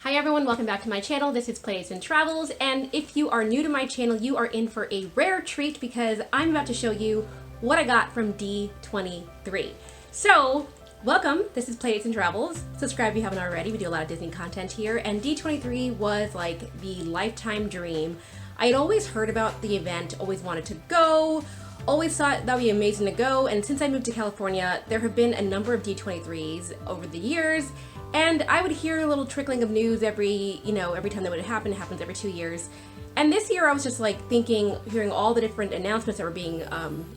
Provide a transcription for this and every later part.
Hi everyone, welcome back to my channel. This is Plays and Travels, and if you are new to my channel, you are in for a rare treat because I'm about to show you what I got from D23. So, welcome. This is Plays and Travels. Subscribe if you haven't already. We do a lot of Disney content here, and D23 was like the lifetime dream. I had always heard about the event, always wanted to go, always thought that would be amazing to go, and since I moved to California, there have been a number of D23s over the years. And I would hear a little trickling of news every time that would happen. It happens every 2 years. And this year I was just like thinking, hearing all the different announcements that were being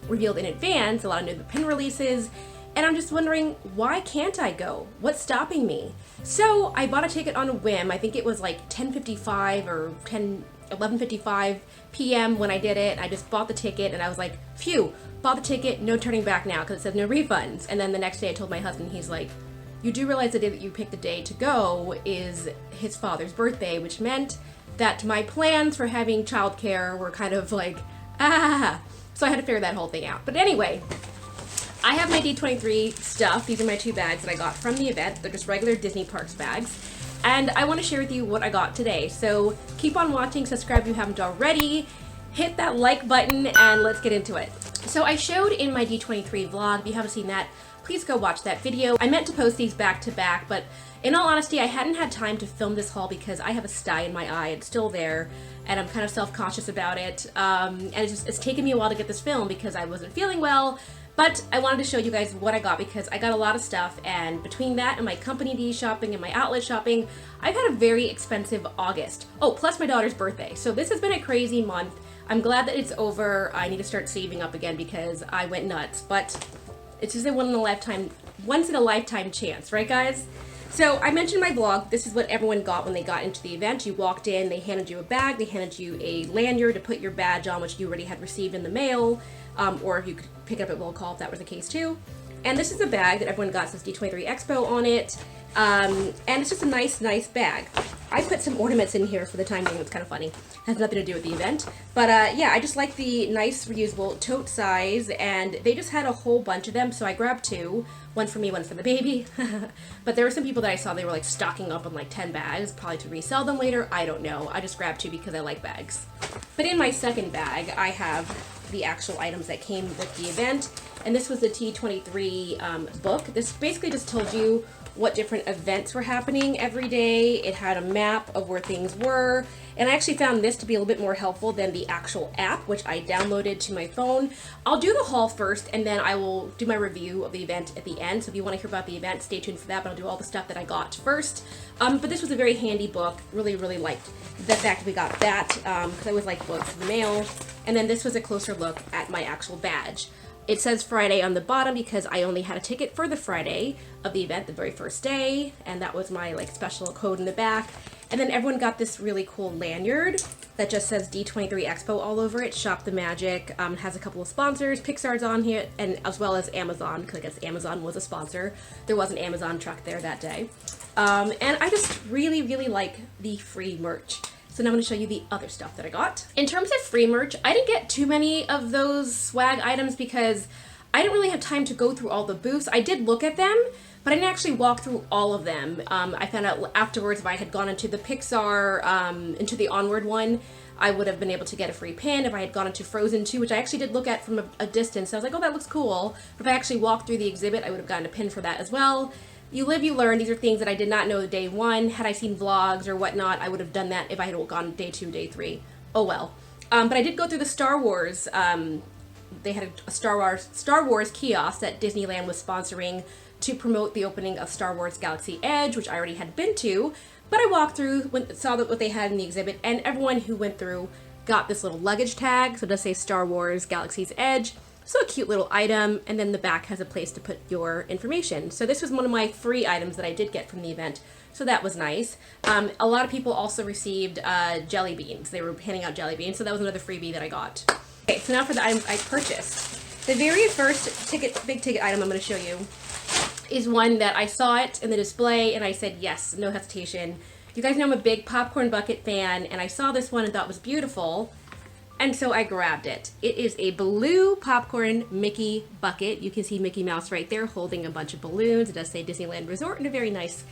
revealed in advance, a lot of new pin releases, and I'm just wondering, why can't I go? What's stopping me? So I bought a ticket on a whim. I think it was like 10:55 or 11:55 p.m. when I did it. I just bought the ticket and I was like, phew, bought the ticket, no turning back now because it says no refunds. And then the next day I told my husband, he's like, you do realize the day that you picked the day to go is his father's birthday, which meant that my plans for having childcare were kind of like, so I had to figure that whole thing out. But anyway, I have my D23 stuff. These are my 2 bags that I got from the event. They're just regular Disney Parks bags. And I want to share with you what I got today. So keep on watching, subscribe if you haven't already, hit that like button, and let's get into it. So I showed in my D23 vlog, if you haven't seen that, please go watch that video. I meant to post these back to back, but in all honesty, I hadn't had time to film this haul because I have a sty in my eye. It's still there, and I'm kind of self-conscious about it. And it's taken me a while to get this film because I wasn't feeling well, but I wanted to show you guys what I got because I got a lot of stuff, and between that and my company D shopping and my outlet shopping, I've had a very expensive August. Oh, plus my daughter's birthday. So this has been a crazy month. I'm glad that it's over. I need to start saving up again because I went nuts, but it's just a once in a lifetime chance, right guys? So I mentioned in my blog, this is what everyone got when they got into the event. You walked in, they handed you a bag, they handed you a lanyard to put your badge on, which you already had received in the mail, or if you could pick it up at will call if that was the case too. And this is a bag that everyone got since D23 Expo on it, and it's just a nice bag. I put some ornaments in here for the time being. It's kind of funny. It has nothing to do with the event. But yeah, I just like the nice reusable tote size, and they just had a whole bunch of them, so I grabbed 2. One for me, one for the baby. But there were some people that I saw, they were like stocking up on like 10 bags, probably to resell them later. I don't know. I just grabbed 2 because I like bags. But in my second bag, I have the actual items that came with the event. And this was the D23 book. This basically just told you what different events were happening every day. It had a map of where things were, and I actually found this to be a little bit more helpful than the actual app, which I downloaded to my phone. I'll do the haul first, and then I will do my review of the event at the end, so if you want to hear about the event, stay tuned for that, but I'll do all the stuff that I got first. But this was a very handy book. Really liked the fact that we got that, because I always like books in the mail. And then this was a closer look at my actual badge. It says Friday on the bottom because I only had a ticket for the Friday of the event, the very first day, and that was my like special code in the back. And then everyone got this really cool lanyard that just says D23 Expo all over it. Shop the Magic. Has a couple of sponsors. Pixar's on here, and as well as Amazon, because I guess Amazon was a sponsor. There was an Amazon truck there that day. And I just really like the free merch. So now I'm going to show you the other stuff that I got. In terms of free merch, I didn't get too many of those swag items because I didn't really have time to go through all the booths. I did look at them, but I didn't actually walk through all of them. I found out afterwards if I had gone into the Pixar, into the Onward one, I would have been able to get a free pin. If I had gone into Frozen 2, which I actually did look at from a distance, I was like, oh, that looks cool. But if I actually walked through the exhibit, I would have gotten a pin for that as well. You live, you learn. These are things that I did not know day 1. Had I seen vlogs or whatnot, I would have done that if I had gone day 2, day 3. Oh well. But I did go through the Star Wars. They had a Star Wars kiosk that Disneyland was sponsoring to promote the opening of Star Wars Galaxy Edge, which I already had been to. But I walked through, saw what they had in the exhibit, and everyone who went through got this little luggage tag. So it does say Star Wars Galaxy's Edge. So a cute little item, and then the back has a place to put your information. So this was one of my free items that I did get from the event, so that was nice. A lot of people also received jelly beans. They were handing out jelly beans, so that was another freebie that I got. Okay, so now for the items I purchased. The very first big ticket item I'm going to show you is one that I saw it in the display, and I said yes, no hesitation. You guys know I'm a big popcorn bucket fan, and I saw this one and thought it was beautiful. And so I grabbed it. It is a blue popcorn Mickey bucket. You can see Mickey Mouse right there holding a bunch of balloons. It does say Disneyland Resort in a very nice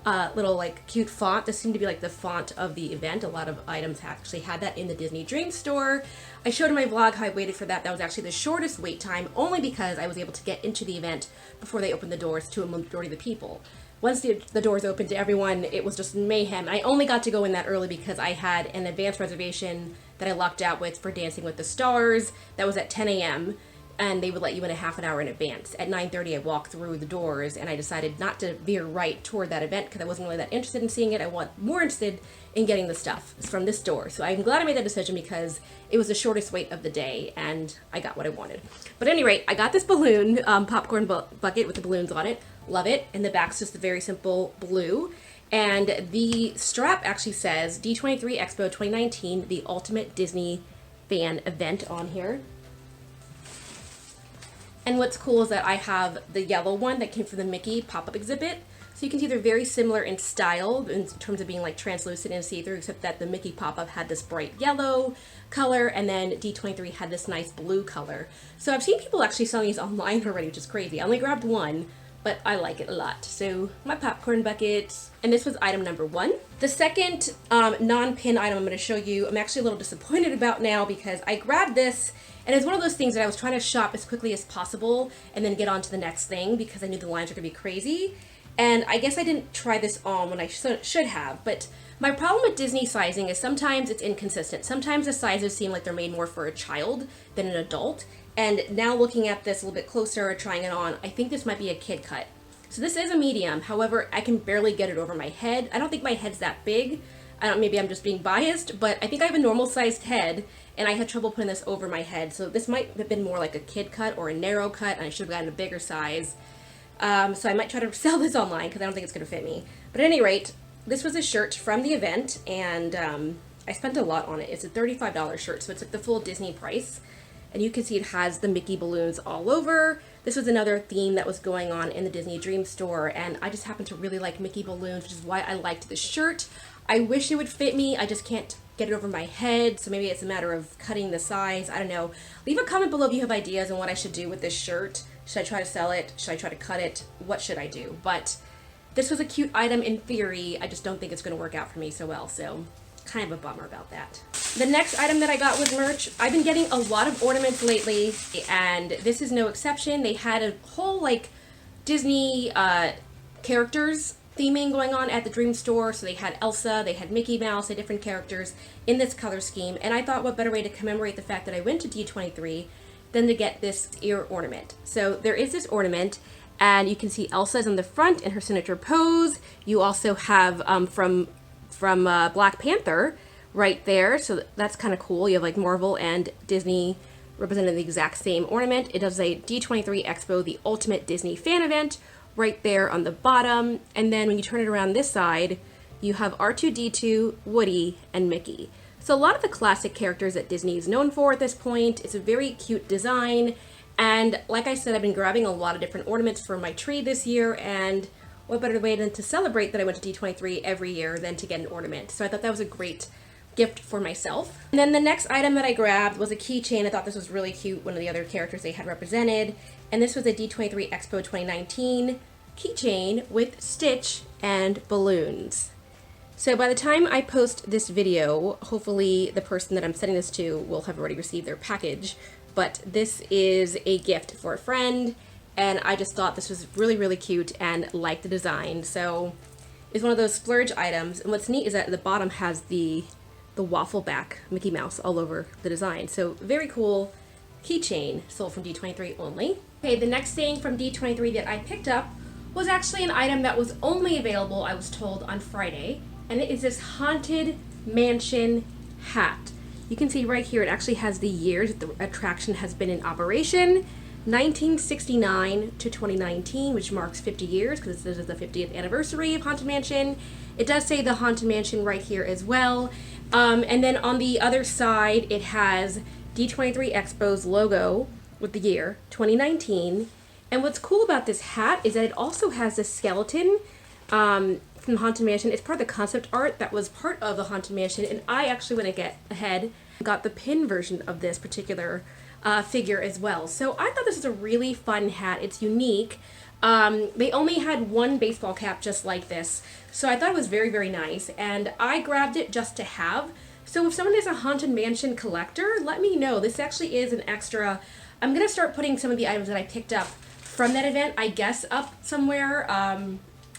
little like cute font. This seemed to be like the font of the event. A lot of items actually had that in the Disney Dream Store. I showed in my vlog how I waited for that. That was actually the shortest wait time, only because I was able to get into the event before they opened the doors to a majority of the people. Once the doors opened to everyone, it was just mayhem. I only got to go in that early because I had an advance reservation that I lucked out with for Dancing with the Stars. That was at 10 a.m. and they would let you in a half an hour in advance. At 9:30, I walked through the doors and I decided not to veer right toward that event because I wasn't really that interested in seeing it. I was more interested in getting the stuff from this door. So I'm glad I made that decision because it was the shortest wait of the day and I got what I wanted. But at any rate, I got this balloon popcorn bucket with the balloons on it. Love it. And the back's just a very simple blue. And the strap actually says D23 Expo 2019, the Ultimate Disney Fan Event on here. And what's cool is that I have the yellow one that came from the Mickey pop-up exhibit. So you can see they're very similar in style in terms of being like translucent and see-through, except that the Mickey pop-up had this bright yellow color and then D23 had this nice blue color. So I've seen people actually selling these online already, which is crazy. I only grabbed one, but I like it a lot. So my popcorn bucket, and this was item number 1. The second non-pin item I'm going to show you, I'm actually a little disappointed about now because I grabbed this and it's one of those things that I was trying to shop as quickly as possible and then get on to the next thing because I knew the lines were going to be crazy. And I guess I didn't try this on when I should have, but my problem with Disney sizing is sometimes it's inconsistent. Sometimes the sizes seem like they're made more for a child than an adult. And now looking at this a little bit closer, trying it on, I think this might be a kid cut. So this is a medium. However, I can barely get it over my head. I don't think my head's that big. Maybe I'm just being biased, but I think I have a normal sized head and I had trouble putting this over my head. So this might have been more like a kid cut or a narrow cut and I should have gotten a bigger size. So I might try to sell this online because I don't think it's going to fit me. But at any rate, this was a shirt from the event and I spent a lot on it. It's a $35 shirt, so it's like the full Disney price. And you can see it has the Mickey balloons all over. This was another theme that was going on in the Disney Dream Store, and I just happen to really like Mickey balloons, which is why I liked the shirt. I wish it would fit me. I just can't get it over my head, so maybe it's a matter of cutting the size. I don't know. Leave a comment below if you have ideas on what I should do with this shirt. Should I try to sell it? Should I try to cut it? What should I do? But this was a cute item in theory. I just don't think it's going to work out for me so well, so kind of a bummer about that. The next item that I got was merch. I've been getting a lot of ornaments lately, and this is no exception. They had a whole like Disney characters theming going on at the Dream Store. So they had Elsa, they had Mickey Mouse, they had different characters in this color scheme. And I thought what better way to commemorate the fact that I went to D23 than to get this ear ornament. So there is this ornament, and you can see Elsa's in the front in her signature pose. You also have from Black Panther right there, so that's kind of cool. You have like Marvel and Disney represented in the exact same ornament. It does a D23 Expo, the Ultimate Disney Fan Event, right there on the bottom. And then when you turn it around this side, you have R2-D2, Woody, and Mickey. So a lot of the classic characters that Disney is known for at this point. It's a very cute design, and like I said, I've been grabbing a lot of different ornaments for my tree this year, and what better way than to celebrate that I went to D23 every year than to get an ornament. So I thought that was a great gift for myself. And then the next item that I grabbed was a keychain. I thought this was really cute, one of the other characters they had represented. And this was a D23 Expo 2019 keychain with Stitch and balloons. So by the time I post this video, hopefully the person that I'm sending this to will have already received their package. But this is a gift for a friend, and I just thought this was really, really cute and liked the design. So it's one of those splurge items. And what's neat is that the bottom has the waffle back Mickey Mouse all over the design. So very cool keychain, sold from D23 only. Okay, the next thing from D23 that I picked up was actually an item that was only available, I was told, on Friday. And it is this Haunted Mansion hat. You can see right here, it actually has the years that the attraction has been in operation. 1969 to 2019, which marks 50 years because this is the 50th anniversary of Haunted Mansion. It does say the Haunted Mansion right here as well. And then on the other side, it has D23 Expo's logo with the year 2019. And what's cool about this hat is that it also has this skeleton from the Haunted Mansion. It's part of the concept art that was part of the Haunted Mansion, and I actually went ahead and got the pin version of this particular figure as well. So I thought this was a really fun hat. It's unique. They only had one baseball cap just like this, so I thought it was very, very nice, and I grabbed it just to have. So if someone is a Haunted Mansion collector, let me know. This actually is an extra. I'm going to start putting some of the items that I picked up from that event, I guess, up somewhere.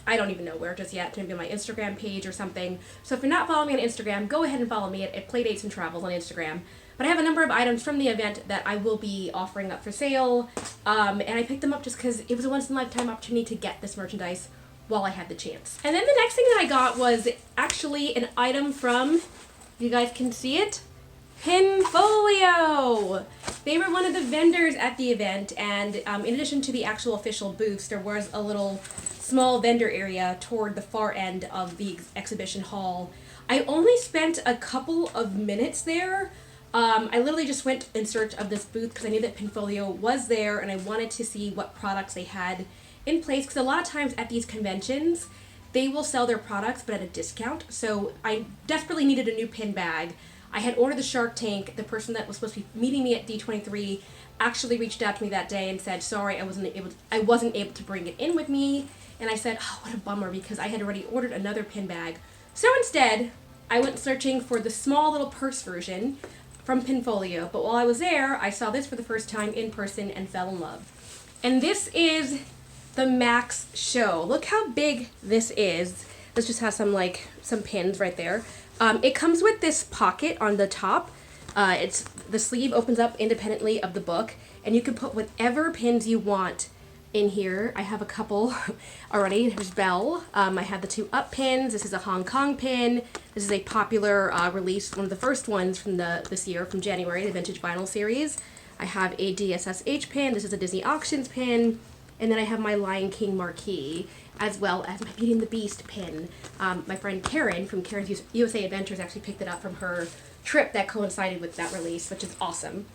I don't even know where just yet, maybe on my Instagram page or something. So if you're not following me on Instagram, go ahead and follow me at Playdates and Travels on Instagram. But I have a number of items from the event that I will be offering up for sale, and I picked them up just because it was a once-in-a-lifetime opportunity to get this merchandise while I had the chance. And then the next thing that I got was actually an item from, you guys can see it, Pinfolio! They were one of the vendors at the event, and in addition to the actual official booths, there was a little small vendor area toward the far end of the exhibition hall. I only spent a couple of minutes there. I literally just went in search of this booth because I knew that Pinfolio was there, and I wanted to see what products they had in place, because a lot of times at these conventions, they will sell their products but at a discount. So I desperately needed a new pin bag. I had ordered the Shark Tank. The person that was supposed to be meeting me at D23 actually reached out to me that day and said, sorry, I wasn't able to bring it in with me. And I said, oh, what a bummer, because I had already ordered another pin bag. So instead, I went searching for the small little purse version from Pinfolio. But while I was there, I saw this for the first time in person and fell in love. And this is the Max Show. Look how big this is. This just has some pins right there. It comes with this pocket on the top. The sleeve opens up independently of the book, and you can put whatever pins you want in here. I have a couple already. There's Belle. I have the 2 up pins. This is a Hong Kong pin. This is a popular release, one of the first ones from this year, from January, the Vintage Vinyl series. I have a DSSH pin. This is a Disney Auctions pin. And then I have my Lion King marquee, as well as my Beauty and the Beast pin. My friend Karen from Karen's USA Adventures actually picked it up from her trip that coincided with that release, which is awesome.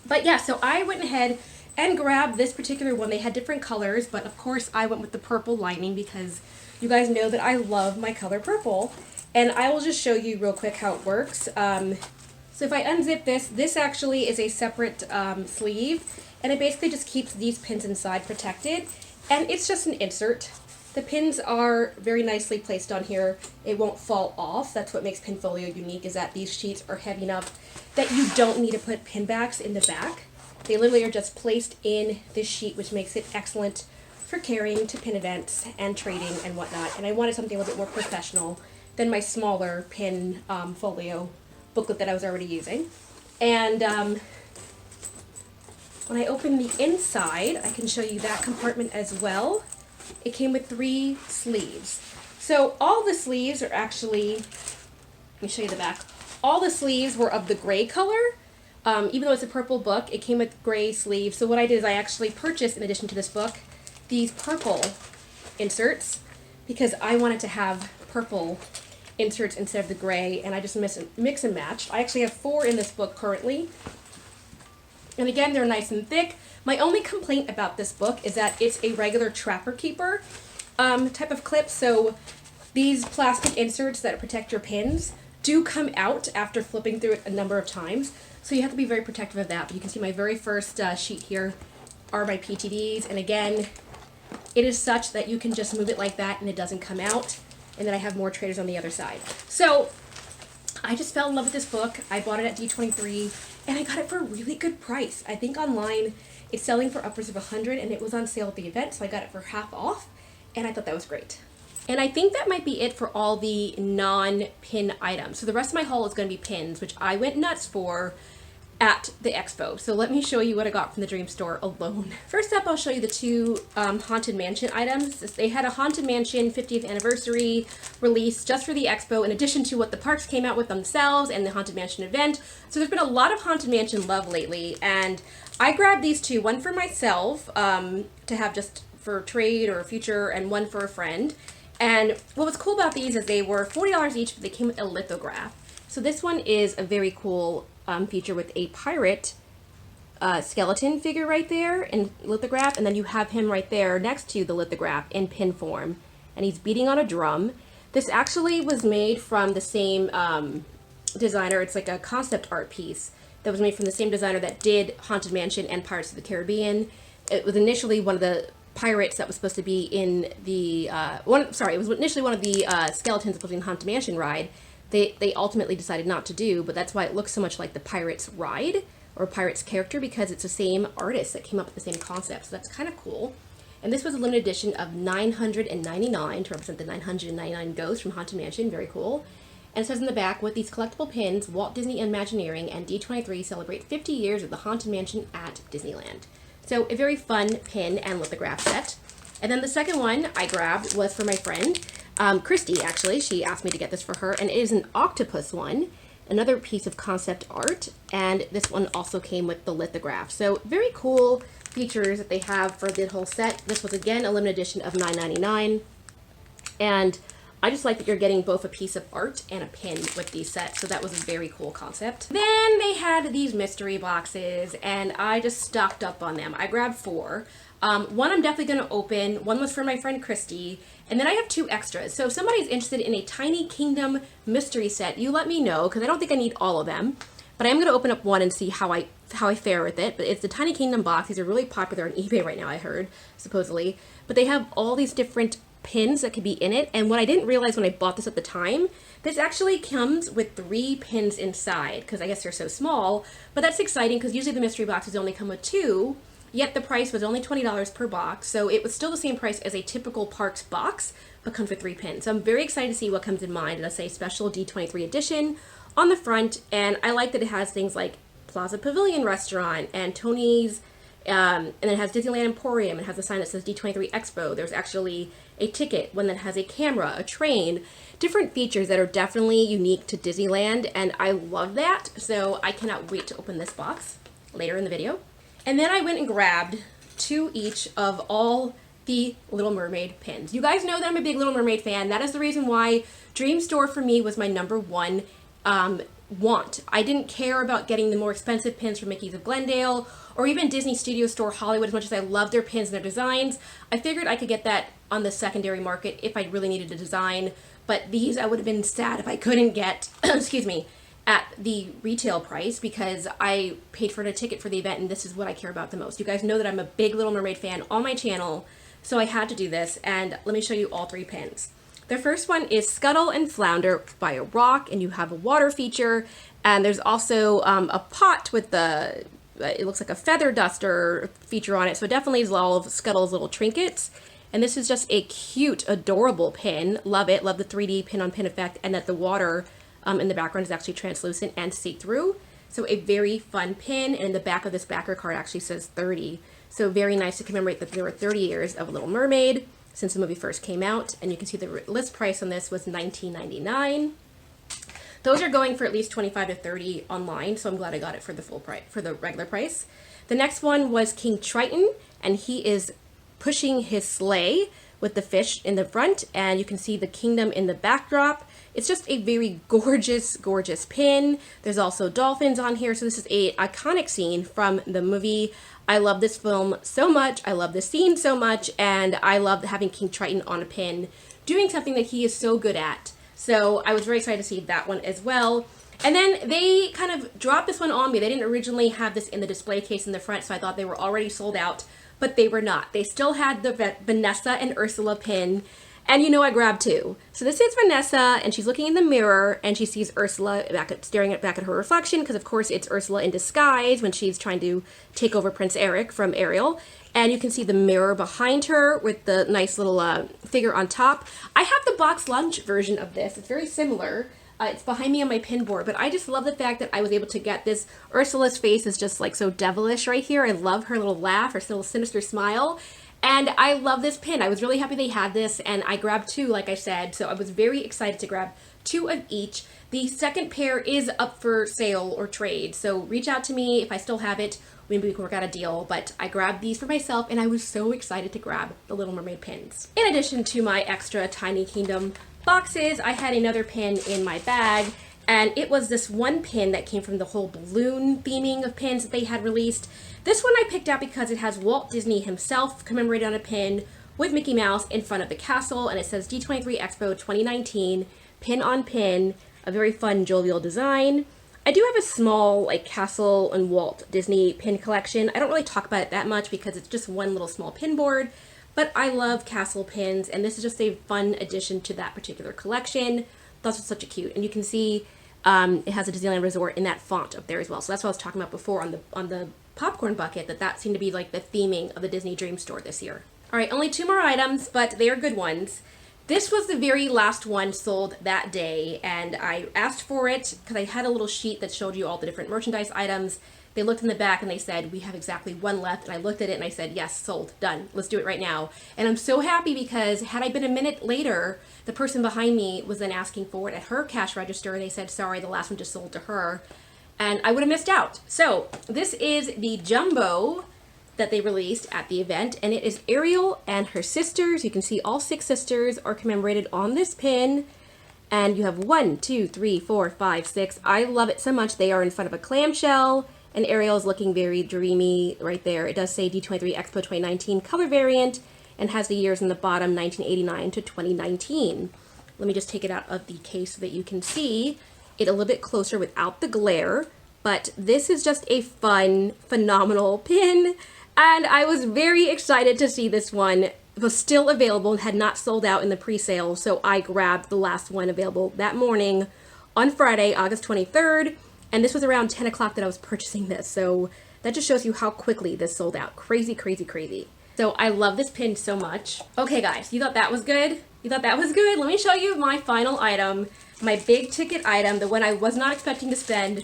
But yeah, so I went ahead and grabbed this particular one. They had different colors, but of course I went with the purple lining because you guys know that I love my color purple. And I will just show you real quick how it works. So if I unzip this actually is a separate sleeve, and it basically just keeps these pins inside protected, and it's just an insert. The pins are very nicely placed on here. It won't fall off. That's what makes Pinfolio unique, is that these sheets are heavy enough that you don't need to put pin backs in the back. They literally are just placed in this sheet, which makes it excellent for carrying to pin events and trading and whatnot. And I wanted something a little bit more professional than my smaller pin folio booklet that I was already using. And when I open the inside, I can show you that compartment as well. It came with 3 sleeves. So all the sleeves are actually, let me show you the back. All the sleeves were of the gray color. Even though it's a purple book, it came with gray sleeves. So what I did is I actually purchased, in addition to this book, these purple inserts, because I wanted to have purple inserts instead of the gray, and I just mix and match. I actually have 4 in this book currently. And again, they're nice and thick. My only complaint about this book is that it's a regular Trapper Keeper type of clip. So these plastic inserts that protect your pins do come out after flipping through it a number of times. So you have to be very protective of that. But you can see my very first sheet here are my PTDs. And again, it is such that you can just move it like that and it doesn't come out. And then I have more traders on the other side. So I just fell in love with this book. I bought it at D23, and I got it for a really good price. I think online it's selling for upwards of $100, and it was on sale at the event, so I got it for half off, and I thought that was great. And I think that might be it for all the non-pin items. So the rest of my haul is going to be pins, which I went nuts for at the expo. So let me show you what I got from the Dream Store alone. First up, I'll show you the 2 Haunted Mansion items. They had a Haunted Mansion 50th anniversary release just for the expo, in addition to what the parks came out with themselves and the Haunted Mansion event. So there's been a lot of Haunted Mansion love lately, and I grabbed these 2, one for myself to have just for trade or future, and one for a friend. And what was cool about these is they were $40 each, but they came with a lithograph. So this one is a very cool feature with a pirate skeleton figure right there in lithograph, and then you have him right there next to the lithograph in pin form, and he's beating on a drum. This actually was made from the same designer. It's like a concept art piece that was made from the same designer that did Haunted Mansion and Pirates of the Caribbean. It was initially one of the pirates that was supposed to be in the it was initially one of the skeletons supposed to be in Haunted Mansion ride. They ultimately decided not to do, but that's why it looks so much like the Pirates ride or Pirates character, because it's the same artist that came up with the same concept. So that's kind of cool. And this was a limited edition of 999 to represent the 999 ghosts from Haunted Mansion. Very cool. And it says in the back, with these collectible pins, Walt Disney Imagineering and D23 celebrate 50 years of the Haunted Mansion at Disneyland. So a very fun pin and lithograph set. And then the second one I grabbed was for my friend, Christy, actually. She asked me to get this for her, and it is an octopus one, another piece of concept art, and this one also came with the lithograph. So very cool features that they have for the whole set. This was again a limited edition of $9.99, and I just like that you're getting both a piece of art and a pin with these sets, so that was a very cool concept. Then they had these mystery boxes, and I just stocked up on them. I grabbed 4. One I'm definitely going to open. One was for my friend Christy, and then I have 2 extras. So if somebody's interested in a Tiny Kingdom mystery set, you let me know, because I don't think I need all of them. But I am going to open up one and see how I fare with it. But it's the Tiny Kingdom box. These are really popular on eBay right now, I heard, supposedly. But they have all these different pins that could be in it. And what I didn't realize when I bought this at the time, this actually comes with 3 pins inside, because I guess they're so small. But that's exciting, because usually the mystery boxes only come with 2. Yet the price was only $20 per box, so it was still the same price as a typical Parks box, but comes with 3 pins. So I'm very excited to see what comes in mine. It'll say Special D23 Edition on the front, and I like that it has things like Plaza Pavilion Restaurant and Tony's, and then it has Disneyland Emporium. It has a sign that says D23 Expo. There's actually a ticket, one that has a camera, a train, different features that are definitely unique to Disneyland, and I love that. So I cannot wait to open this box later in the video. And then I went and grabbed 2 each of all the Little Mermaid pins. You guys know that I'm a big Little Mermaid fan. That is the reason why Dream Store for me was my #1 want. I didn't care about getting the more expensive pins from Mickey's of Glendale or even Disney Studio Store Hollywood as much as I love their pins and their designs. I figured I could get that on the secondary market if I really needed a design. But these I would have been sad if I couldn't get, excuse me, at the retail price, because I paid for a ticket for the event, and this is what I care about the most. You guys know that I'm a big Little Mermaid fan on my channel, so I had to do this, and let me show you all 3 pins. The first one is Scuttle and Flounder by a rock, and you have a water feature, and there's also a pot with the, it looks like a feather duster feature on it, so it definitely is all of Scuttle's little trinkets. And this is just a cute, adorable pin. Love it. Love the 3D pin-on-pin effect, and that the water in the background is actually translucent and see-through. So a very fun pin, and in the back of this backer card actually says 30. So very nice to commemorate that there were 30 years of Little Mermaid since the movie first came out. And you can see the list price on this was $19.99. Those are going for at least $25 to $30 online, so I'm glad I got it for the full price, for the regular price. The next one was King Triton, and he is pushing his sleigh with the fish in the front, and you can see the kingdom in the backdrop. It's just a very gorgeous, gorgeous pin. There's also dolphins on here, so this is an iconic scene from the movie. I love this film so much. I love this scene so much, and I love having King Triton on a pin, doing something that he is so good at. So I was very excited to see that one as well. And then they kind of dropped this one on me. They didn't originally have this in the display case in the front, so I thought they were already sold out, but they were not. They still had the Vanessa and Ursula pin, and you know I grabbed 2. So this is Vanessa, and she's looking in the mirror, and she sees Ursula staring back at her reflection, because of course it's Ursula in disguise when she's trying to take over Prince Eric from Ariel. And you can see the mirror behind her with the nice little figure on top. I have the box lunch version of this. It's very similar. It's behind me on my pin board, but I just love the fact that I was able to get this. Ursula's face is just like so devilish right here. I love her little laugh, her little sinister smile. And I love this pin. I was really happy they had this, and I grabbed 2, like I said, so I was very excited to grab 2 of each. The second pair is up for sale or trade, so reach out to me if I still have it. Maybe we can work out a deal, but I grabbed these for myself, and I was so excited to grab the Little Mermaid pins. In addition to my extra Tiny Kingdom boxes, I had another pin in my bag, and it was this one pin that came from the whole balloon theming of pins that they had released. This one I picked out because it has Walt Disney himself commemorated on a pin with Mickey Mouse in front of the castle, and it says D23 Expo 2019, pin on pin, a very fun jovial design. I do have a small like Castle and Walt Disney pin collection. I don't really talk about it that much because it's just one little small pin board, but I love Castle pins, and this is just a fun addition to that particular collection. That's just such a cute, and you can see it has a Disneyland Resort in that font up there as well. So that's what I was talking about before on the popcorn bucket, that seemed to be like the theming of the Disney Dream Store this year. All right, only 2 more items, but they are good ones. This was the very last one sold that day, and I asked for it because I had a little sheet that showed you all the different merchandise items. They looked in the back and they said, we have exactly 1 left, and I looked at it and I said, yes, sold, done, let's do it right now. And I'm so happy because had I been a minute later, the person behind me was then asking for it at her cash register, and they said, sorry, the last one just sold to her, and I would have missed out. So this is the Jumbo that they released at the event, and it is Ariel and her sisters. You can see all 6 sisters are commemorated on this pin, and you have 1, 2, 3, 4, 5, 6. I love it so much. They are in front of a clamshell, and Ariel is looking very dreamy right there. It does say D23 Expo 2019 color variant and has the years in the bottom, 1989 to 2019. Let me just take it out of the case so that you can see it a little bit closer without the glare, but this is just a fun, phenomenal pin. And I was very excited to see this one. It was still available and had not sold out in the pre-sale, so I grabbed the last one available that morning on Friday, August 23rd, and this was around 10 o'clock that I was purchasing this, so that just shows you how quickly this sold out. Crazy, crazy, crazy. So I love this pin so much. Okay guys, you thought that was good? You thought that was good? Let me show you my final item, my big ticket item, the one I was not expecting to spend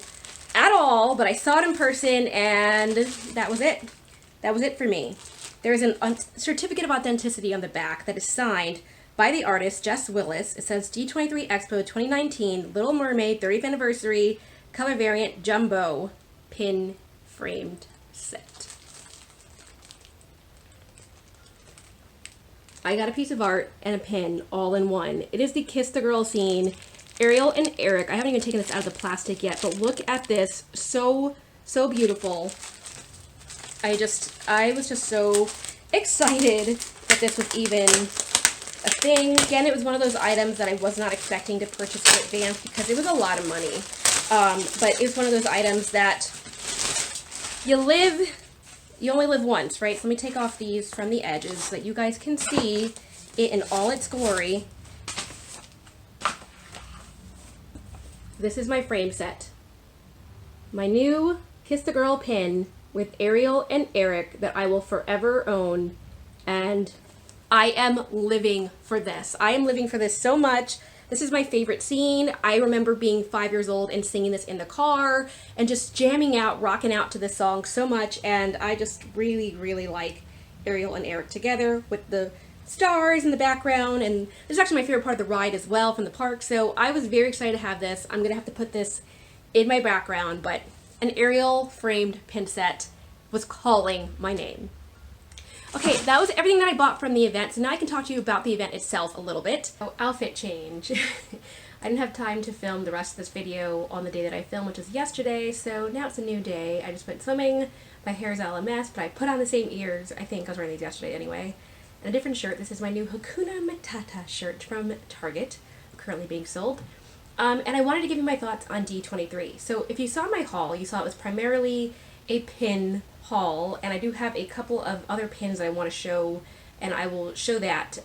at all, but I saw it in person and that was it. That was it for me. There is a certificate of authenticity on the back that is signed by the artist, Jess Willis. It says D23 Expo 2019 Little Mermaid 30th Anniversary Color Variant Jumbo Pin Framed Set. I got a piece of art and a pin all in one. It is the Kiss the Girl scene. Ariel and Eric. I haven't even taken this out of the plastic yet, but look at this. So, so beautiful. I was just so excited that this was even a thing. Again, it was one of those items that I was not expecting to purchase in advance because it was a lot of money. But it's one of those items that you only live once, right? So let me take off these from the edges so that you guys can see it in all its glory. This is my frame set. My new Kiss the Girl pin with Ariel and Eric that I will forever own, and I am living for this. I am living for this so much. This is my favorite scene. I remember being 5 years old and singing this in the car and just jamming out, rocking out to this song so much, and I just really, really like Ariel and Eric together with the stars in the background, and this is actually my favorite part of the ride as well from the park, so I was very excited to have this. I'm gonna have to put this in my background, but an Ariel framed pin set was calling my name. Okay, that was everything that I bought from the event, so now I can talk to you about the event itself a little bit. So, outfit change. I didn't have time to film the rest of this video on the day that I filmed, which was yesterday, so now it's a new day. I just went swimming, my hair's all a mess, but I put on the same ears. I think I was wearing these yesterday anyway. And a different shirt. This is my new Hakuna Matata shirt from Target, currently being sold. And I wanted to give you my thoughts on D23. So if you saw my haul, you saw it was primarily a pin haul, and I do have a couple of other pins that I want to show, and I will show that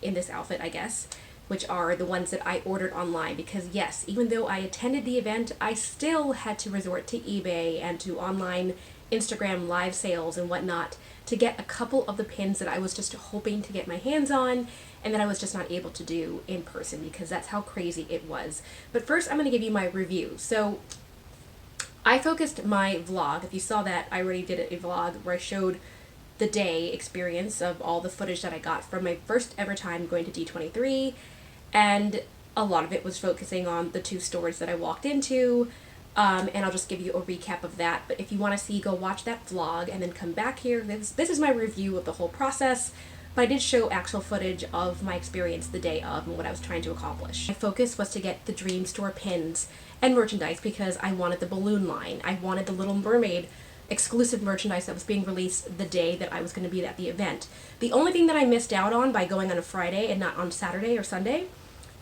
in this outfit, I guess, which are the ones that I ordered online, because yes, even though I attended the event, I still had to resort to eBay and to online Instagram live sales and whatnot to get a couple of the pins that I was just hoping to get my hands on and that I was just not able to do in person because that's how crazy it was. But first I'm going to give you my review. So I focused my vlog, if you saw that, I already did a vlog where I showed the day experience of all the footage that I got from my first ever time going to D23, and a lot of it was focusing on the 2 stores that I walked into, and I'll just give you a recap of that. But if you want to see, go watch that vlog and then come back here. This is my review of the whole process, but I did show actual footage of my experience the day of and what I was trying to accomplish. My focus was to get the Dream Store pins and merchandise because I wanted the balloon line. I wanted the Little Mermaid exclusive merchandise that was being released the day that I was going to be at the event. The only thing that I missed out on by going on a Friday and not on Saturday or Sunday,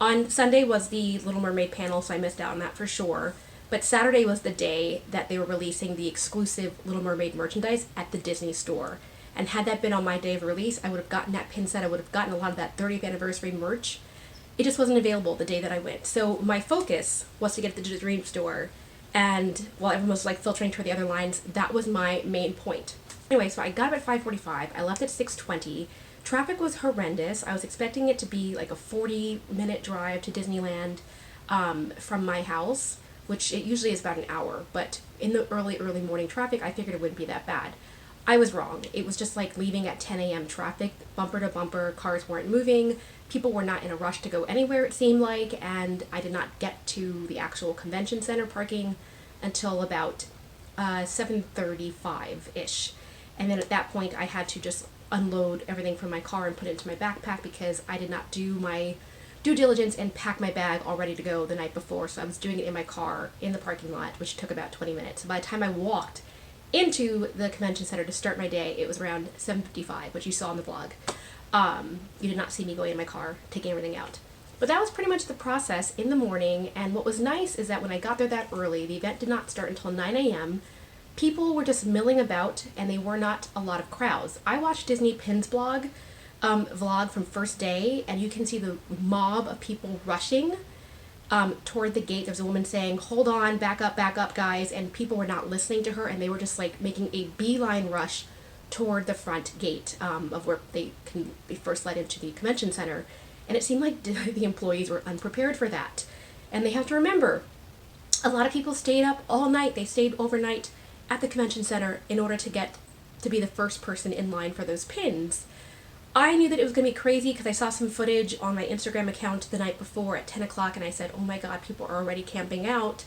on Sunday was the Little Mermaid panel, so I missed out on that for sure. But Saturday was the day that they were releasing the exclusive Little Mermaid merchandise at the Disney store. And had that been on my day of release, I would have gotten that pin set, I would have gotten a lot of that 30th anniversary merch. It just wasn't available the day that I went. So my focus was to get to the Dream store, and while everyone was like filtering toward the other lines, that was my main point. Anyway, so I got up at 5:45, I left at 6:20. Traffic was horrendous. I was expecting it to be like a 40-minute drive to Disneyland from my house, which it usually is about an hour, but in the early morning traffic, I figured it wouldn't be that bad. I was wrong. It was just like leaving at 10 a.m. traffic, bumper to bumper, cars weren't moving, people were not in a rush to go anywhere, it seemed like, and I did not get to the actual convention center parking until about 7:35-ish. And then at that point, I had to just unload everything from my car and put it into my backpack because I did not do my due diligence and pack my bag all ready to go the night before. So I was doing it in my car in the parking lot, which took about 20 minutes. So by the time I walked into the convention center to start my day, it was around 7:55, which you saw in the vlog. You did not see me going in my car, taking everything out. But that was pretty much the process in the morning, and what was nice is that when I got there that early, the event did not start until 9 a.m., people were just milling about, and they were not a lot of crowds. I watched Disney Pin's vlog from first day, and you can see the mob of people rushing toward the gate. There's a woman saying, "Hold on, back up, guys," and people were not listening to her, and they were just like making a beeline rush toward the front gate of where they can be first let into the convention center. And it seemed like the employees were unprepared for that. And they have to remember, a lot of people stayed up all night. They stayed overnight at the convention center in order to get to be the first person in line for those pins. I knew that it was going to be crazy because I saw some footage on my Instagram account the night before at 10 o'clock, and I said, oh my god, people are already camping out.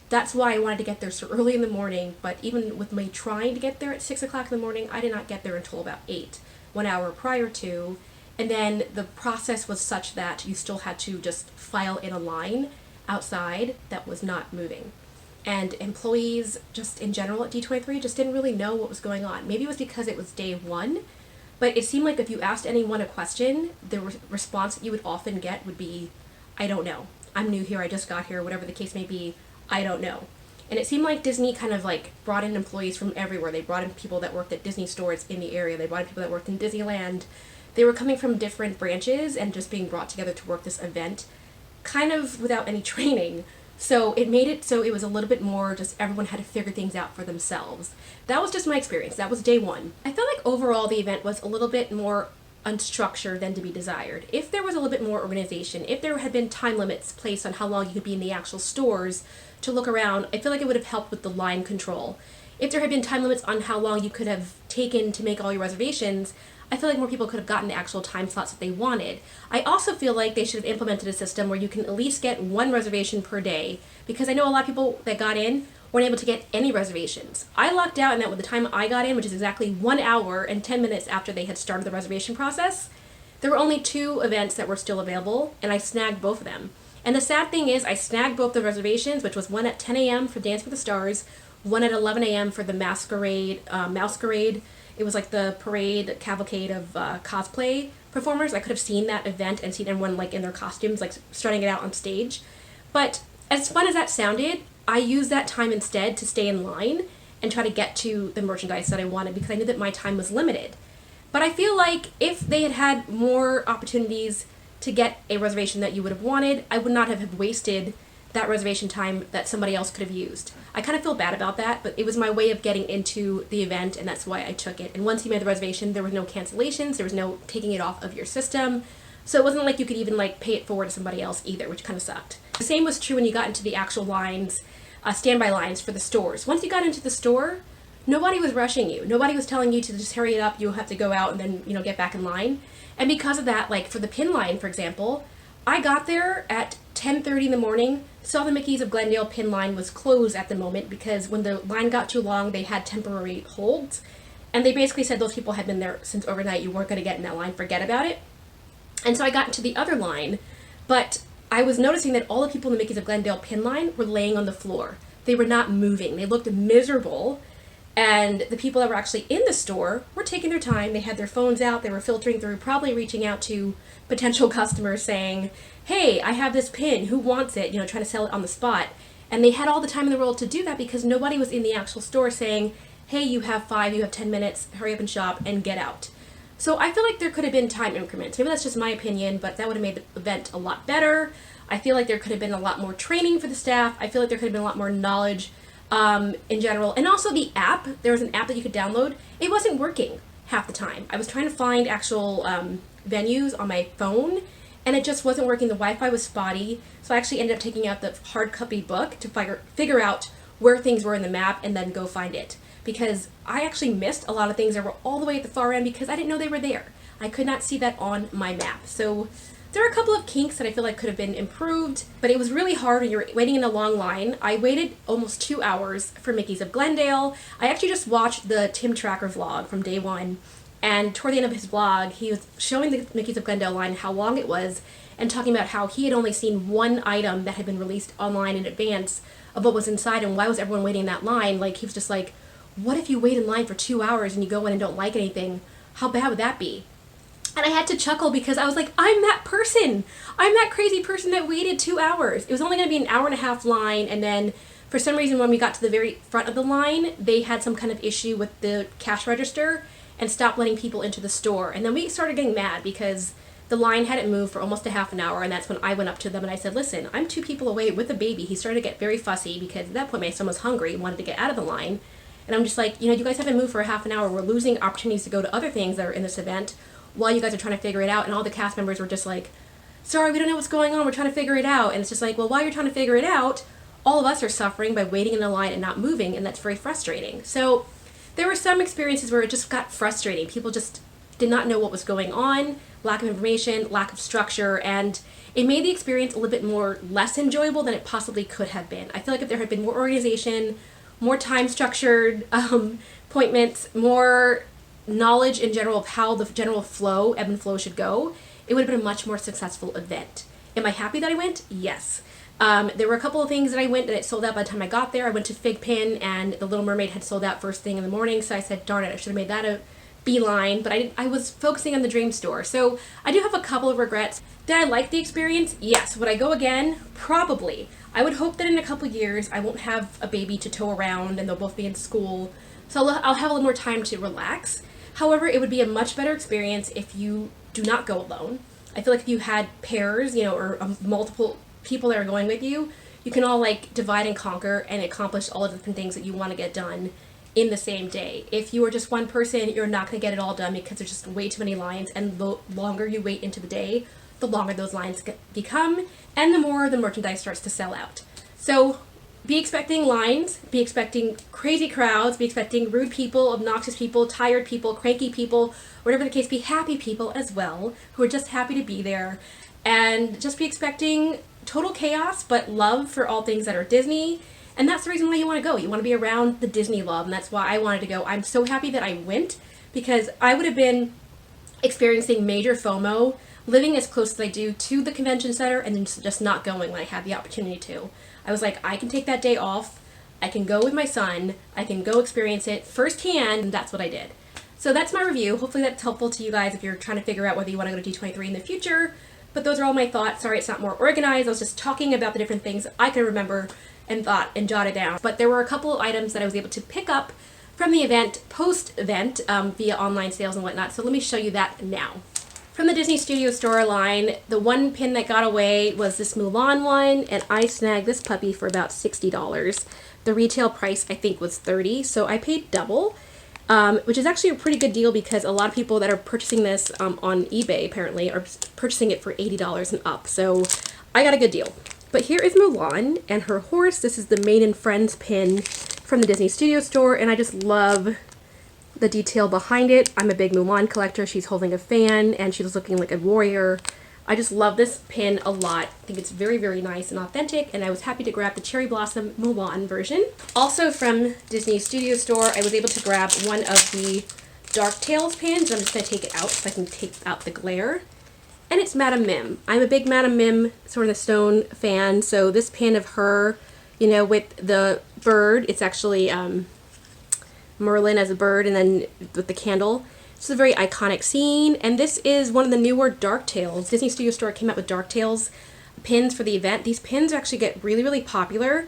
That's why I wanted to get there so early in the morning, but even with me trying to get there at 6 o'clock in the morning, I did not get there until about 8, 1 hour prior to, and then the process was such that you still had to just file in a line outside that was not moving. And employees just in general at D23 just didn't really know what was going on. Maybe it was because it was day one, but it seemed like if you asked anyone a question, the response that you would often get would be, I don't know. I'm new here, I just got here, whatever the case may be, I don't know. And it seemed like Disney kind of like brought in employees from everywhere. They brought in people that worked at Disney stores in the area. They brought in people that worked in Disneyland. They were coming from different branches and just being brought together to work this event kind of without any training. So it made it so it was a little bit more just everyone had to figure things out for themselves. That was just my experience. That was day one. I felt like overall the event was a little bit more unstructured than to be desired. If there was a little bit more organization, if there had been time limits placed on how long you could be in the actual stores to look around, I feel like it would have helped with the line control. If there had been time limits on how long you could have taken to make all your reservations, I feel like more people could have gotten the actual time slots that they wanted. I also feel like they should have implemented a system where you can at least get one reservation per day, because I know a lot of people that got in weren't able to get any reservations. I lucked out in that with the time I got in, which is exactly 1 hour and 10 minutes after they had started the reservation process, there were only 2 events that were still available, and I snagged both of them. And the sad thing is, I snagged both the reservations, which was one at 10 a.m. for Dance with the Stars, one at 11 a.m. for the Masquerade. It was like the parade, cavalcade of cosplay performers. I could have seen that event and seen everyone like in their costumes, like starting it out on stage. But as fun as that sounded, I used that time instead to stay in line and try to get to the merchandise that I wanted because I knew that my time was limited. But I feel like if they had had more opportunities to get a reservation that you would have wanted, I would not have wasted that reservation time that somebody else could have used. I kind of feel bad about that, but it was my way of getting into the event, and that's why I took it. And once you made the reservation, there was no cancellations, there was no taking it off of your system, so it wasn't like you could even like pay it forward to somebody else either, which kind of sucked. The same was true when you got into the actual lines, standby lines for the stores. Once you got into the store, nobody was rushing you. Nobody was telling you to just hurry it up, you'll have to go out and then, get back in line. And because of that, like for the pin line, for example, I got there at 10:30 in the morning, saw the Mickey's of Glendale pin line was closed at the moment because when the line got too long, they had temporary holds. And they basically said those people had been there since overnight, you weren't going to get in that line, forget about it. And so I got into the other line, but I was noticing that all the people in the Mickey's of Glendale pin line were laying on the floor. They were not moving. They looked miserable. And the people that were actually in the store were taking their time. They had their phones out. They were filtering through, probably reaching out to potential customers saying, hey, I have this pin. Who wants it? Trying to sell it on the spot. And they had all the time in the world to do that because nobody was in the actual store saying, hey, you have 5, you have 10 minutes, hurry up and shop and get out. So I feel like there could have been time increments. Maybe that's just my opinion, but that would have made the event a lot better. I feel like there could have been a lot more training for the staff. I feel like there could have been a lot more knowledge in general. And also the app, there was an app that you could download. It wasn't working half the time. I was trying to find actual venues on my phone, and it just wasn't working. The Wi-Fi was spotty. So I actually ended up taking out the hard copy book to figure out where things were in the map and then go find it. Because I actually missed a lot of things that were all the way at the far end because I didn't know they were there. I could not see that on my map. So there are a couple of kinks that I feel like could have been improved, but it was really hard when you're waiting in a long line. I waited almost 2 hours for Mickey's of Glendale. I actually just watched the Tim Tracker vlog from day one, and toward the end of his vlog, he was showing the Mickey's of Glendale line, how long it was, and talking about how he had only seen one item that had been released online in advance of what was inside, and why was everyone waiting in that line? Like, he was just like, what if you wait in line for 2 hours and you go in and don't like anything? How bad would that be? And I had to chuckle because I was like, I'm that person. I'm that crazy person that waited 2 hours. It was only going to be an hour and a half line, and then for some reason when we got to the very front of the line, they had some kind of issue with the cash register and stopped letting people into the store. And then we started getting mad because the line hadn't moved for almost a half an hour, and that's when I went up to them and I said, listen, I'm 2 people away with a baby. He started to get very fussy because at that point my son was hungry and wanted to get out of the line. And I'm just like, you know, you guys haven't moved for a half an hour. We're losing opportunities to go to other things that are in this event while you guys are trying to figure it out. And all the cast members were just like, sorry, we don't know what's going on. We're trying to figure it out. And it's just like, well, while you're trying to figure it out, all of us are suffering by waiting in a line and not moving. And that's very frustrating. So there were some experiences where it just got frustrating. People just did not know what was going on, lack of information, lack of structure, and it made the experience a little bit more less enjoyable than it possibly could have been. I feel like if there had been more organization, more time structured appointments, more knowledge in general of how the general flow, ebb and flow should go, it would have been a much more successful event. Am I happy that I went? Yes. There were a couple of things that I went that it sold out by the time I got there. I went to Fig Pin and the Little Mermaid had sold out first thing in the morning, so I said, darn it, I should have made that a beeline, but I was focusing on the Dream Store. So I do have a couple of regrets. Did I like the experience? Yes. Would I go again? Probably. I would hope that in a couple years I won't have a baby to tow around and they'll both be in school, so I'll have a little more time to relax. However, it would be a much better experience if you do not go alone. I feel like if you had pairs, you know, or multiple people that are going with you, you can all like divide and conquer and accomplish all of the different things that you want to get done in the same day. If you are just one person, you're not going to get it all done because there's just way too many lines, and the longer you wait into the day, the longer those lines become, and the more the merchandise starts to sell out. So be expecting lines, be expecting crazy crowds, be expecting rude people, obnoxious people, tired people, cranky people, whatever the case, be happy people as well, who are just happy to be there, and just be expecting total chaos, but love for all things that are Disney. And that's the reason why you want to go. You want to be around the Disney love, and that's why I wanted to go. I'm so happy that I went, because I would have been experiencing major FOMO living as close as I do to the convention center and then just not going when I had the opportunity to. I was like, I can take that day off, I can go with my son, I can go experience it firsthand, and that's what I did. So that's my review. Hopefully that's helpful to you guys if you're trying to figure out whether you want to go to D23 in the future. But those are all my thoughts. Sorry it's not more organized. I was just talking about the different things I could remember and thought and jotted down. But there were a couple of items that I was able to pick up from the event, post-event, via online sales and whatnot. So let me show you that now. From the Disney Studio Store line, the one pin that got away was this Mulan one, and I snagged this puppy for about $60. The retail price, I think, was $30, so I paid double, which is actually a pretty good deal because a lot of people that are purchasing this on eBay, apparently, are purchasing it for $80 and up, so I got a good deal. But here is Mulan and her horse. This is the Maiden Friends pin from the Disney Studio Store, and I just love the detail behind it. I'm a big Mulan collector. She's holding a fan and she's looking like a warrior. I just love this pin a lot. I think it's very, very nice and authentic, and I was happy to grab the Cherry Blossom Mulan version. Also from Disney Studio Store, I was able to grab one of the Dark Tales pins. I'm just going to take it out so I can take out the glare. And it's Madame Mim. I'm a big Madame Mim Sword in the Stone fan, so this pin of her, you know, with the bird, it's actually Merlin as a bird, and then with the candle. It's a very iconic scene, and this is one of the newer Dark Tales. Disney Studio Store came out with Dark Tales pins for the event. These pins actually get really, really popular.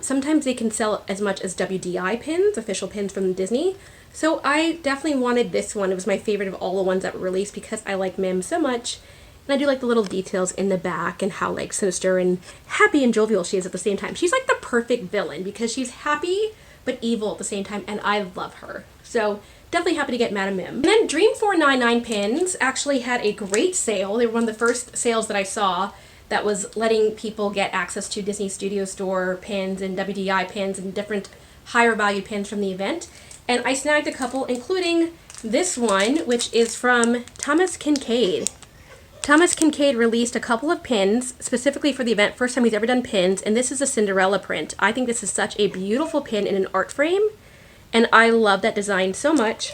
Sometimes they can sell as much as WDI pins, official pins from Disney. So I definitely wanted this one. It was my favorite of all the ones that were released because I like Mim so much. And I do like the little details in the back and how like sinister and happy and jovial she is at the same time. She's like the perfect villain because she's happy but evil at the same time, and I love her. So definitely happy to get Madam Mim. And then Dream 499 pins actually had a great sale. They were one of the first sales that I saw that was letting people get access to Disney Studio Store pins and WDI pins and different higher value pins from the event. And I snagged a couple, including this one, which is from Thomas Kincaid. Thomas Kincaid released a couple of pins specifically for the event. First time he's ever done pins, and this is a Cinderella print. I think this is such a beautiful pin in an art frame, and I love that design so much.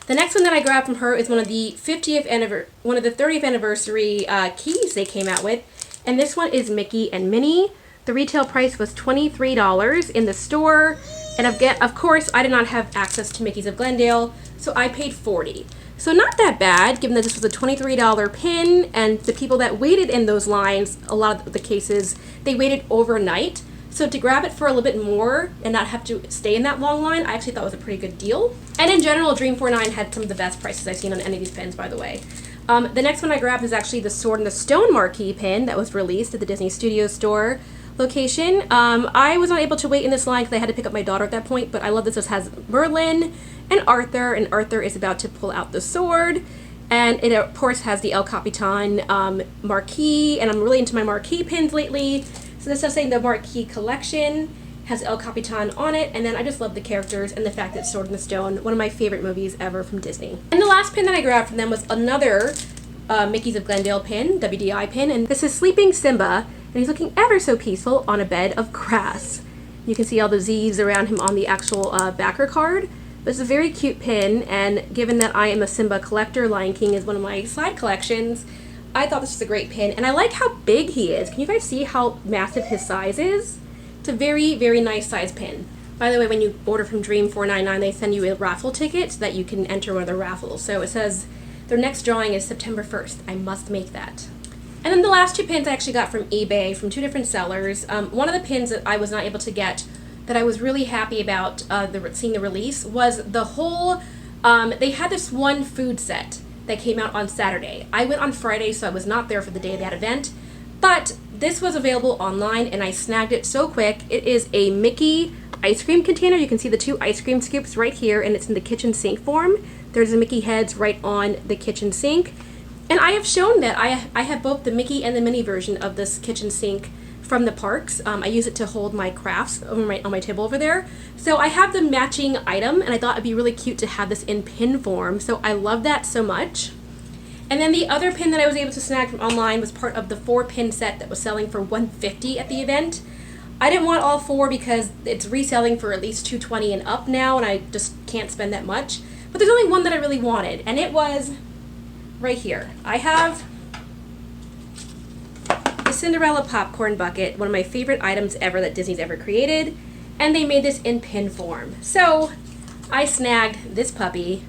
The next one that I grabbed from her is one of the 30th anniversary keys they came out with, and this one is Mickey and Minnie. The retail price was $23 in the store, and of course I did not have access to Mickey's of Glendale, so I paid $40. So not that bad, given that this was a $23 pin, and the people that waited in those lines, a lot of the cases, they waited overnight. So to grab it for a little bit more and not have to stay in that long line, I actually thought was a pretty good deal. And in general, Dream 49 had some of the best prices I've seen on any of these pins, by the way. The next one I grabbed is actually the Sword in the Stone marquee pin that was released at the Disney Studio Store location. I was not able to wait in this line because I had to pick up my daughter at that point, but I love this. This has Merlin and Arthur is about to pull out the sword. And it, of course, has the El Capitan marquee, and I'm really into my marquee pins lately. So this is saying the marquee collection has El Capitan on it, and then I just love the characters and the fact that Sword in the Stone, one of my favorite movies ever from Disney. And the last pin that I grabbed from them was another Mickey's of Glendale pin, WDI pin, and this is Sleeping Simba, and he's looking ever so peaceful on a bed of grass. You can see all the Z's around him on the actual backer card. But it's a very cute pin, and given that I am a Simba collector, Lion King is one of my side collections, I thought this was a great pin, and I like how big he is. Can you guys see how massive his size is? It's a very, very nice size pin. By the way, when you order from Dream 499, they send you a raffle ticket so that you can enter one of the raffles. So it says their next drawing is September 1st. I must make that. And then the last two pins I actually got from eBay from two different sellers. One of the pins that I was not able to get that I was really happy about seeing the release was the whole, they had this one food set that came out on Saturday. I went on Friday, so I was not there for the day of that event, but this was available online and I snagged it so quick. It is a Mickey ice cream container. You can see the two ice cream scoops right here, and it's in the kitchen sink form. There's the Mickey heads right on the kitchen sink. And I have shown that I have both the Mickey and the Minnie version of this kitchen sink from the parks. I use it to hold my crafts on my table over there. So I have the matching item, and I thought it'd be really cute to have this in pin form. So I love that so much. And then the other pin that I was able to snag from online was part of the 4-pin set that was selling for $150 at the event. I didn't want all 4 because it's reselling for at least $220 and up now, and I just can't spend that much. But there's only one that I really wanted, and it was right here. I have the Cinderella popcorn bucket, one of my favorite items ever that Disney's ever created, and they made this in pin form. So I snagged this puppy,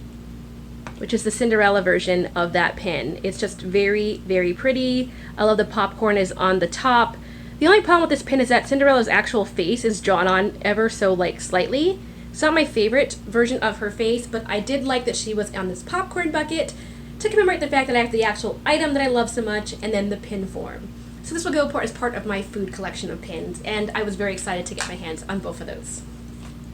which is the Cinderella version of that pin. It's just very, very pretty. I love the popcorn is on the top. The only problem with this pin is that Cinderella's actual face is drawn on ever so slightly. It's not my favorite version of her face, but I did like that she was on this popcorn bucket to commemorate the fact that I have the actual item that I love so much, and then the pin form. So this will go as part of my food collection of pins, and I was very excited to get my hands on both of those.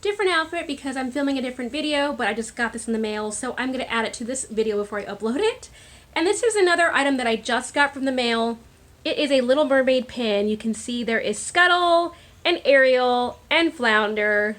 Different outfit because I'm filming a different video, but I just got this in the mail, so I'm going to add it to this video before I upload it. And this is another item that I just got from the mail. It is a Little Mermaid pin. You can see there is Scuttle and Ariel and Flounder.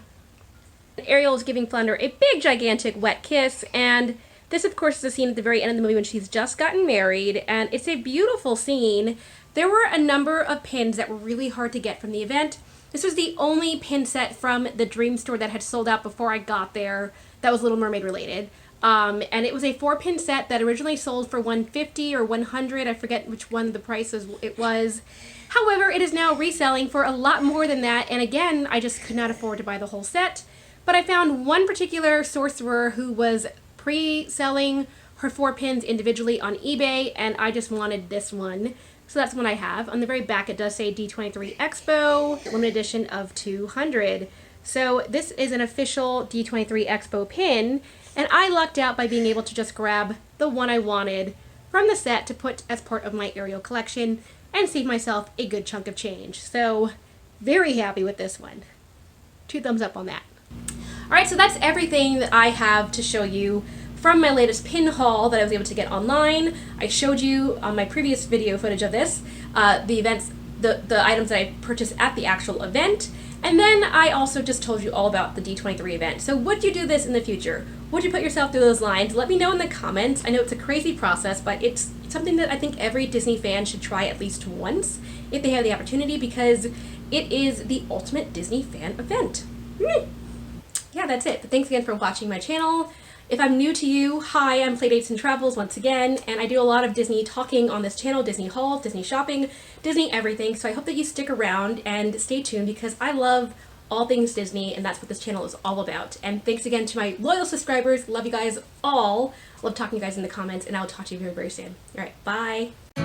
Ariel is giving Flounder a big gigantic wet kiss, and this of course is a scene at the very end of the movie when she's just gotten married, and it's a beautiful scene. There were a number of pins that were really hard to get from the event. This was the only pin set from the Dream store that had sold out before I got there that was Little Mermaid related. And it was a 4-pin set that originally sold for $150 or $100. I forget which one of the prices it was. However, it is now reselling for a lot more than that. And again, I just could not afford to buy the whole set. But I found one particular sorcerer who was pre-selling her 4 pins individually on eBay, and I just wanted this one. So that's one I have. On the very back it does say D23 Expo, limited edition of 200. So this is an official D23 Expo pin, and I lucked out by being able to just grab the one I wanted from the set to put as part of my Ariel collection and save myself a good chunk of change. So very happy with this one. 2 thumbs up on that. Alright, so that's everything that I have to show you from my latest pin haul that I was able to get online. I showed you on my previous video footage of this, the items that I purchased at the actual event. And then I also just told you all about the D23 event. So would you do this in the future? Would you put yourself through those lines? Let me know in the comments. I know it's a crazy process, but it's something that I think every Disney fan should try at least once if they have the opportunity, because it is the ultimate Disney fan event. Yeah, that's it. But thanks again for watching my channel. If I'm new to you, hi, I'm Playdates and Travels once again, and I do a lot of Disney talking on this channel, Disney hauls, Disney shopping, Disney everything, so I hope that you stick around and stay tuned because I love all things Disney, and that's what this channel is all about. And thanks again to my loyal subscribers. Love you guys all. Love talking to you guys in the comments, and I'll talk to you very, very soon. All right, bye.